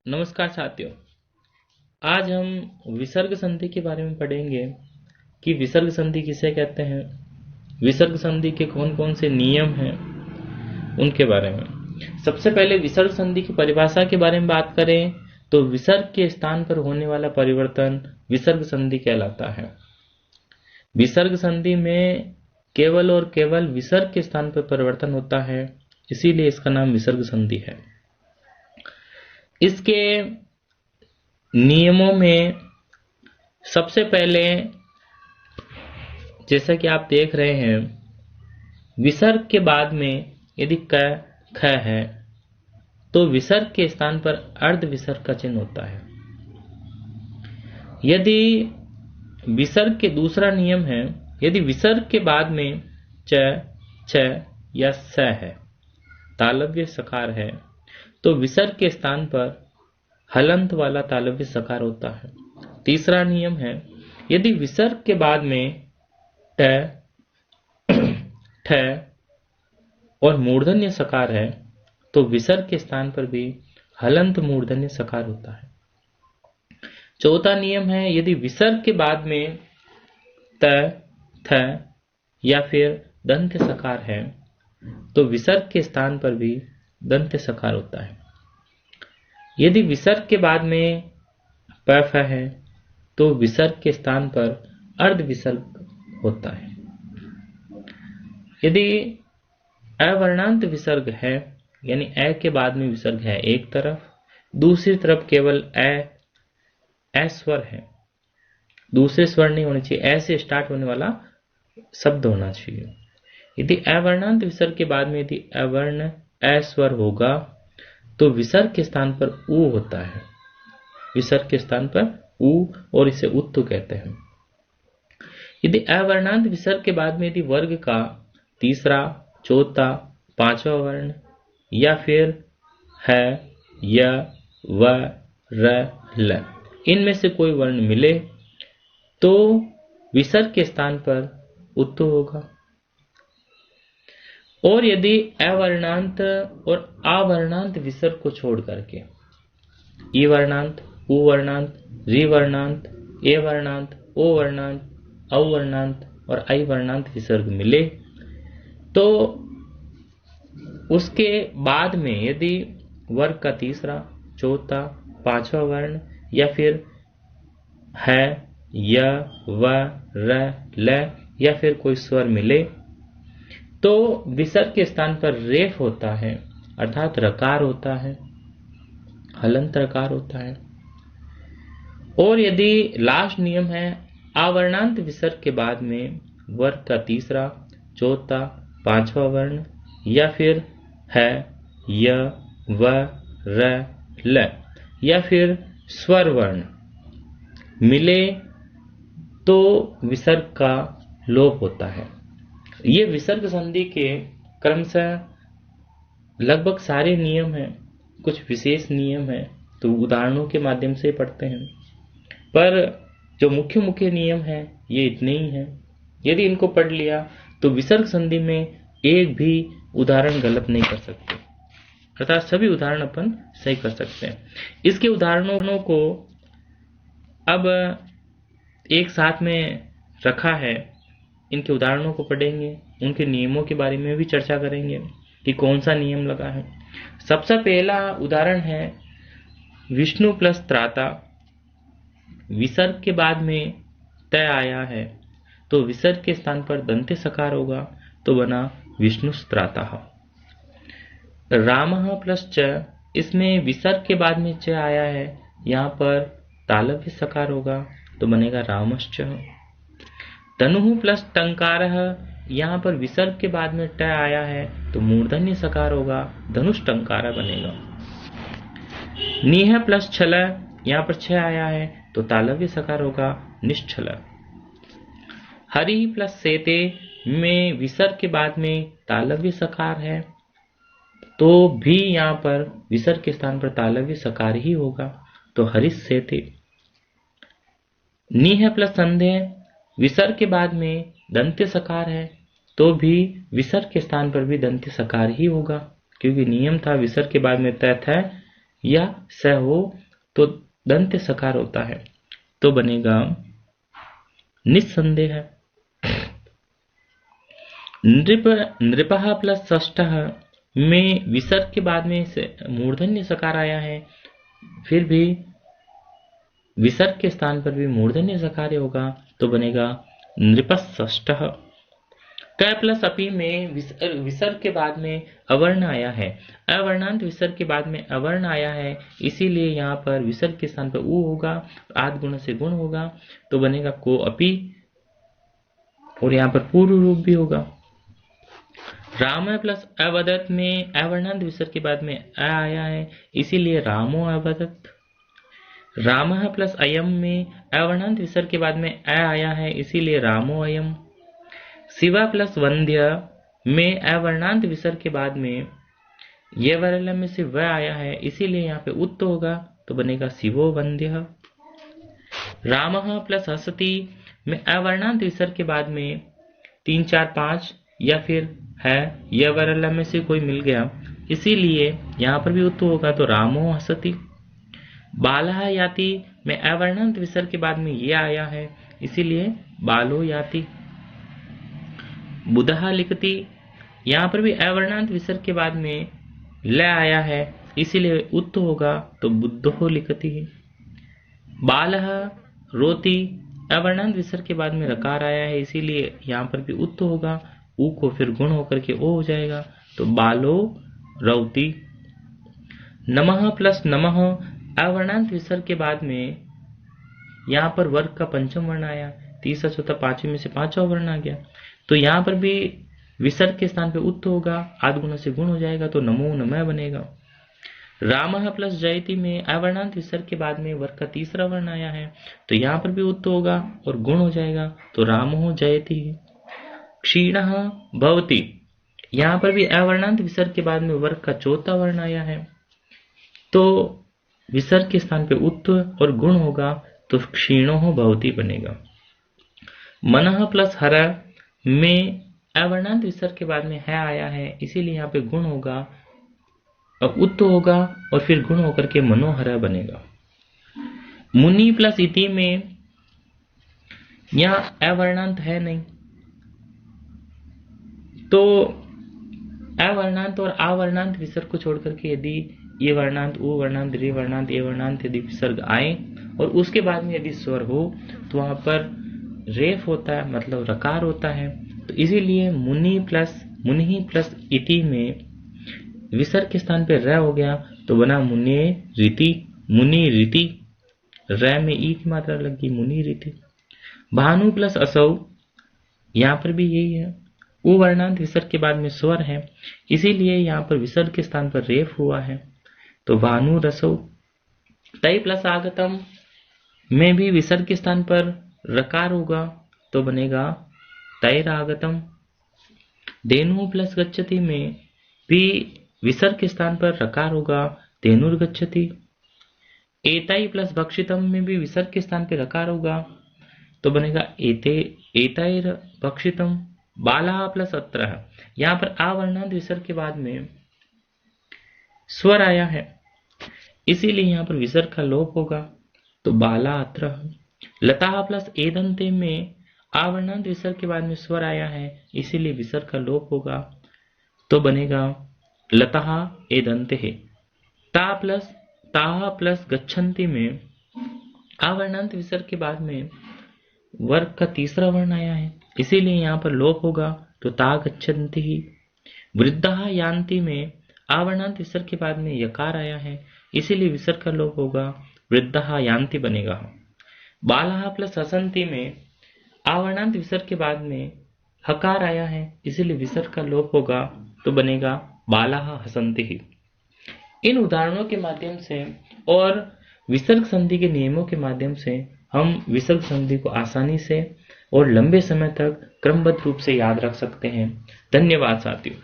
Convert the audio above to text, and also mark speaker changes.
Speaker 1: नमस्कार साथियों। आज हम विसर्ग संधि के बारे में पढ़ेंगे कि विसर्ग संधि किसे कहते हैं, विसर्ग संधि के कौन कौन से नियम हैं उनके बारे में। सबसे पहले विसर्ग संधि की परिभाषा के बारे में बात करें तो विसर्ग के स्थान पर होने वाला परिवर्तन विसर्ग संधि कहलाता है। विसर्ग संधि में केवल और केवल विसर्ग के स्थान पर परिवर्तन होता है, इसीलिए इसका नाम विसर्ग संधि है। इसके नियमों में सबसे पहले जैसा कि आप देख रहे हैं, विसर्ग के बाद में यदि क ख है तो विसर्ग के स्थान पर अर्ध विसर्ग का चिन्ह होता है। यदि विसर्ग के दूसरा नियम है, यदि विसर्ग के बाद में च, छ या स है, तालव्य सकार है, तो विसर्ग के स्थान पर हलंत वाला तालव्य सकार होता है। तीसरा नियम है, यदि विसर्ग के बाद में ट, ठ और मूर्धन्य सकार है तो विसर्ग के स्थान पर भी हलंत मूर्धन्य सकार होता है। चौथा नियम है, यदि विसर्ग के बाद में त, थ या फिर दंत सकार है तो विसर्ग के स्थान पर भी दंत सकार होता है। यदि विसर्ग के बाद में प, फ है तो विसर्ग के स्थान पर अर्ध विसर्ग होता है। यदि अवर्णांत विसर्ग है, यानी अ के बाद में विसर्ग है एक तरफ, दूसरी तरफ केवल अ स्वर है, दूसरे स्वर नहीं होने चाहिए, ऐ से स्टार्ट होने वाला शब्द होना चाहिए। यदि अवर्णांत विसर्ग के बाद में यदि अवर्ण अ स्वर होगा तो विसर्ग के स्थान पर उ होता है, विसर्ग के स्थान पर उ, और इसे उत्तु कहते हैं। यदि अवर्णांत विसर्ग के बाद में यदि वर्ग का तीसरा, चौथा, पांचवा वर्ण या फिर है, य, व, र, ल इनमें से कोई वर्ण मिले तो विसर्ग के स्थान पर उत्तु होगा। और यदि अवर्णांत और अवर्णांत विसर्ग को छोड़ करके ई वर्णांत, उ वर्णांत, रि वर्णांत, ए वर्णांत, ओ वर्णांत, औ वर्णांत और ऐ वर्णांत विसर्ग मिले तो उसके बाद में यदि वर्ग का तीसरा, चौथा, पांचवा वर्ण या फिर है, य, व, र, ल या फिर कोई स्वर मिले तो विसर्ग के स्थान पर रेफ होता है, अर्थात रकार होता है, हलंत रकार होता है। और यदि लास्ट नियम है, अवर्णांत विसर्ग के बाद में वर्ग का तीसरा, चौथा, पांचवा वर्ण या फिर है, य, व, र, ल या फिर स्वर वर्ण मिले तो विसर्ग का लोप होता है। ये विसर्ग संधि के क्रमशः लगभग सारे नियम हैं, कुछ विशेष नियम हैं तो उदाहरणों के माध्यम से पढ़ते हैं, पर जो मुख्य मुख्य नियम हैं ये इतने ही हैं। यदि इनको पढ़ लिया तो विसर्ग संधि में एक भी उदाहरण गलत नहीं कर सकते, अर्थात सभी उदाहरण अपन सही कर सकते हैं। इसके उदाहरणों को अब एक साथ में रखा है, इनके उदाहरणों को पढ़ेंगे, उनके नियमों के बारे में भी चर्चा करेंगे कि कौन सा नियम लगा है। सबसे पहला उदाहरण है विष्णु प्लस त्राता। विसर्ग के बाद में त आया है तो विसर्ग के स्थान पर दंते सकार होगा तो बना विष्णु त्राता। रामः प्लस च, इसमें विसर्ग के बाद में च आया है, यहाँ पर तालव्य सकार होगा तो बनेगा रामश्च। तनुः प्लस टंकारः, यहाँ पर विसर्ग के बाद में ट आया है तो मूर्धन्य सकार होगा, धनुष टंकार बनेगा। नीह प्लस छल, यहाँ पर छ आया है तो तालव्य सकार होगा, निश्छल। हरि प्लस सेते में विसर्ग के बाद में तालव्य सकार है तो भी यहाँ पर विसर्ग के स्थान पर तालव्य सकार ही होगा तो हरिस सेते। नीह प्लस संदेह, विसर्ग के बाद में दंत्य सकार है तो भी विसर्ग के स्थान पर भी दंत्य सकार ही होगा, क्योंकि नियम था विसर्ग के बाद में त था या स हो तो दंत्य सकार होता है, तो बनेगा निस्संदेह। नृपः प्लस षष्ठः में विसर्ग के बाद में मूर्धन्य सकार आया है, फिर भी विसर्ग के स्थान पर भी मूर्धन्य सकार होगा, तो बनेगा नृपषष्ठः। क प्लस अपी में विसर्ग के बाद में अवर्ण आया है, अवर्णांत विसर्ग के बाद में अवर्ण आया है, इसीलिए यहाँ पर विसर्ग के स्थान पर उ होगा, आद गुण से गुण होगा, तो बनेगा को अपी, और यहाँ पर पूर्व रूप भी होगा। राम प्लस अवदत में अवर्णांत विसर्ग के बाद में अ आया है, इसीलिए रामो अवदत। राम प्लस अयम में अवर्णांत विसर्ग के बाद में अ आया है, इसीलिए रामो अयम। शिवा प्लस वंध्य में अवर्णांत विसर्ग के बाद में ये वरल में से व आया है, इसीलिए यहाँ पे उत्त होगा, तो बनेगा शिवो वंध्य। रामः प्लस हसति में अवर्णांत विसर्ग के बाद में 3 4 5 या फिर है यह वरल में से कोई मिल गया, इसीलिए यहाँ पर भी उत्त होगा, तो रामो हसति। बालः याति में अवर्णांत विसर्ग के बाद में ये आया है, इसीलिए बालो याति। बुधः लिखति, यहाँ पर भी अवर्णांत विसर्ग के बाद में ल आया है, इसीलिए उत्त होगा, तो बुद्धो लिखति। बालः रोति, अवर्णांत विसर्ग के बाद में रकार आया है, इसीलिए यहाँ पर भी उत्त होगा, उ को फिर गुण होकर के ओ हो जाएगा, तो बालो रौति। नमः प्लस नमः अवर्णांत विसर्ग के बाद में यहाँ पर वर्ग का पंचम वर्ण आया, तीसरा चौथा पांचवी में से पांचवा वर्ण आ गया, तो यहाँ पर भी विसर्ग के स्थान पे उत्त होगा, आद गुण से गुण हो जाएगा, तो नमो नमः बनेगा। रामः प्लस जयति में अवर्णांत विसर्ग के बाद में वर्ग का तीसरा वर्ण आया है, तो यहाँ पर भी उत्त होगा और गुण हो जाएगा, तो रामो जयति। क्षीणः भवति, यहाँ पर भी अवर्णांत विसर्ग के बाद में वर्ग का चौथा वर्ण आया है, तो विसर्ग के स्थान पे उत्त और गुण होगा, तो क्षीणो भवति बनेगा। मनः प्लस हर में अवर्णांत विसर्ग के बाद में है आया है, इसीलिए यहाँ पे गुण होगा, अब उत्त होगा और फिर गुण होकर के मनोहर बनेगा। मुनि प्लस इति में यहाँ अवर्णांत है नहीं, तो अवर्णांत और अवर्णांत विसर्ग को छोड़कर के यदि ये वर्णांत उ वर्णांत रे वर्णांत ए वर्णांत यदि विसर्ग आए और उसके बाद में यदि स्वर हो, तो वहां पर रेफ होता है, मतलब रकार होता है, तो इसीलिए मुनि प्लस इति में विसर्ग के स्थान पे र हो गया, तो बना मुनि रीति, र में ई की मात्रा लगी, मुनि रीति। भानु प्लस असौ, यहाँ पर भी यही है, उ वर्णांत विसर्ग के बाद में स्वर है, इसीलिए यहाँ पर विसर्ग के स्थान पर रेफ हुआ है, तो भानु रसौ। तय प्लस आगतम में भी विसर्ग के स्थान पर रकार होगा, तो बनेगा तैरागतम। धेनु प्लस गच्छति में भी विसर्ग के स्थान पर रकार होगा, धेनुर्गच्छति। एतै प्लस भक्षितम में भी विसर्ग के स्थान पर रकार होगा, तो बनेगा एतैर भक्षितम। बाला प्लस अत्र, यहाँ पर अवर्णांत विसर्ग के बाद में स्वर आया है, इसीलिए यहाँ पर विसर्ग का लोप होगा, तो बाला अत्र। लता प्लस एदंते में अवर्णांत विसर्ग के बाद में स्वर आया है, इसीलिए विसर्ग का लोप होगा, तो बनेगा लता एदंते। ताह प्लस गच्छन्ति में अवर्णांत विसर्ग के बाद में वर्ग का तीसरा वर्ण आया है, इसीलिए यहाँ पर लोप होगा, तो ता गच्छन्ति ही। वृद्धा यान्ति में अवर्णांत विसर्ग के बाद में यकार आया है, इसीलिए विसर्ग का लोप होगा, वृद्धा यान्ति बनेगा। बाला प्लस हसन्ति में अवर्णांत विसर्ग के बाद में हकार आया है, इसीलिए विसर्ग का लोप होगा, तो बनेगा बाला हसन्ति ही। इन उदाहरणों के माध्यम से और विसर्ग संधि के नियमों के माध्यम से हम विसर्ग संधि को आसानी से और लंबे समय तक क्रमबद्ध रूप से याद रख सकते हैं। धन्यवाद साथियों।